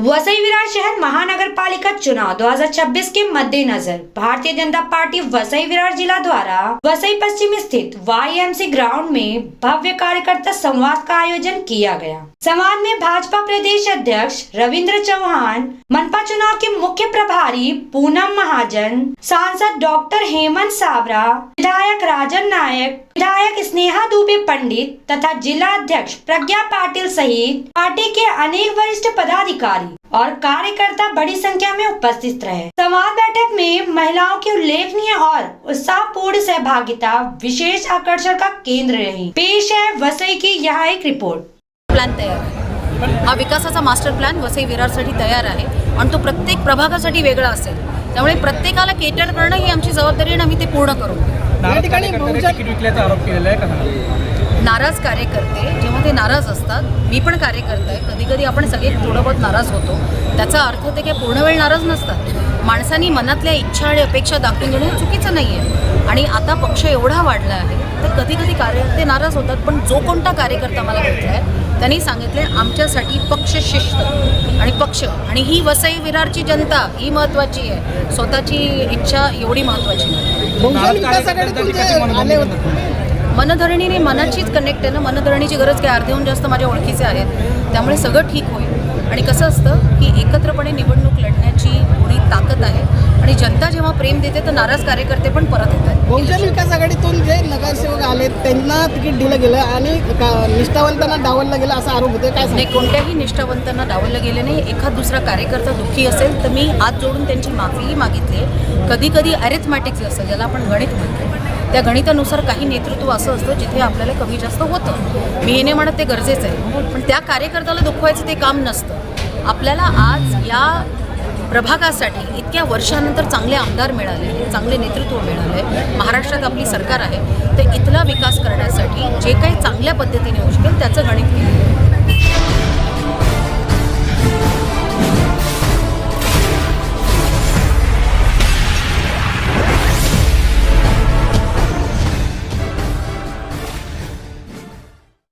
वसई विरार शहर महानगर पालिका चुनाव 2026 के मद्देनजर भारतीय जनता पार्टी वसई विरार जिला द्वारा वसई पश्चिम स्थित YMC ग्राउंड में भव्य कार्यकर्ता संवाद का आयोजन किया गया। संवाद में भाजपा प्रदेश अध्यक्ष रविंद्र चौहान, मनपा चुनाव के मुख्य प्रभारी पूनम महाजन, सांसद डॉक्टर हेमंत सावरा, विधायक राजन नायक, विधायक स्नेहा दुबे पंडित तथा जिला अध्यक्ष प्रज्ञा पाटिल सहित पार्टी के अनेक वरिष्ठ पदाधिकारी और कार्यकर्ता बड़ी संख्या में उपस्थित रहे। संवाद बैठक में महिलाओं की उल्लेखनीय और उत्साहपूर्ण सहभागिता विशेष आकर्षण का केंद्र रही। पेश है वसई की यह एक रिपोर्ट। प्लॅन तयार आहे, हा विकासाचा मास्टर प्लॅन वसई विरारसाठी तयार आहे आणि तो प्रत्येक प्रभागासाठी वेगळा असेल। त्यामुळे प्रत्येकाला केटर करणं ही आमची जबाबदारी आहे आणि आम्ही ते पूर्ण करू। या ठिकाणी तिकीट विकल्याचा आरोप केलेला आहे का? नाराज कार्यकर्ते जेव्हा ते नाराज असतात, मी पण कार्यकर्ता आहे, कधी कधी आपण सगळे थोडं बहुत नाराज होतो। त्याचा अर्थ ते काही पूर्ण वेळ नाराज नसतात। माणसांनी मनातल्या इच्छा आणि अपेक्षा दाखवून देणं हे चुकीचं नाही आहे आणि आता पक्ष एवढा वाढला आहे तर कधी कधी कार्यकर्ते नाराज होतात। पण जो कोणता कार्यकर्ता मला भेटलाय त्यांनी सांगितले आमच्यासाठी पक्षशिस्त आणि पक्ष आणि ही वसई विरारची जनता ही महत्त्वाची आहे, स्वतःची इच्छा एवढी महत्त्वाची नाही। मनधरणीने मनाचीच कनेक्ट आहे ना, मनधरणीची गरज काय, अर्ध्याहून जास्त माझ्या ओळखीचे आहेत, त्यामुळे सगळं ठीक होईल। आणि कसं असतं की एकत्रपणे निवडणूक लढण्याची थोडी ताकद आहे आणि जनता जेव्हा प्रेम देते तर नाराज कार्यकर्ते पण परत येतात। बहुजन विकास आघाडीतून जे नगरसेवक आले त्यांना तिकीट दिलं गेलं आणि निष्ठावंतांना डावललं गेलं असा आरोप होतोय, काय? नाही, कोणत्याही निष्ठावंतांना डावललं गेलं नाही। एखाद दुसरा कार्यकर्ता दुःखी असेल तर मी हात जोडून त्यांची माफीही मागितली। कधी कधी अरिथमॅटिक्स असतं, ज्याला आपण गणित म्हणतो, त्या गणितानुसार काही नेतृत्व असं असतं जिथे आपल्याला कमी जास्त होतं। मी हे नाही म्हणत ते गरजेचं आहे, पण त्या कार्यकर्त्याला दुखवायचं ते काम नसतं। आपल्याला आज या प्रभागासाठी इतक्या वर्षानंतर चांगले आमदार मिळाले, चांगले नेतृत्व मिळाले, महाराष्ट्रात आपली सरकार आहे, तर इथला विकास करण्यासाठी जे काही चांगल्या पद्धतीने होऊ शकेल त्याचं गणित केलं।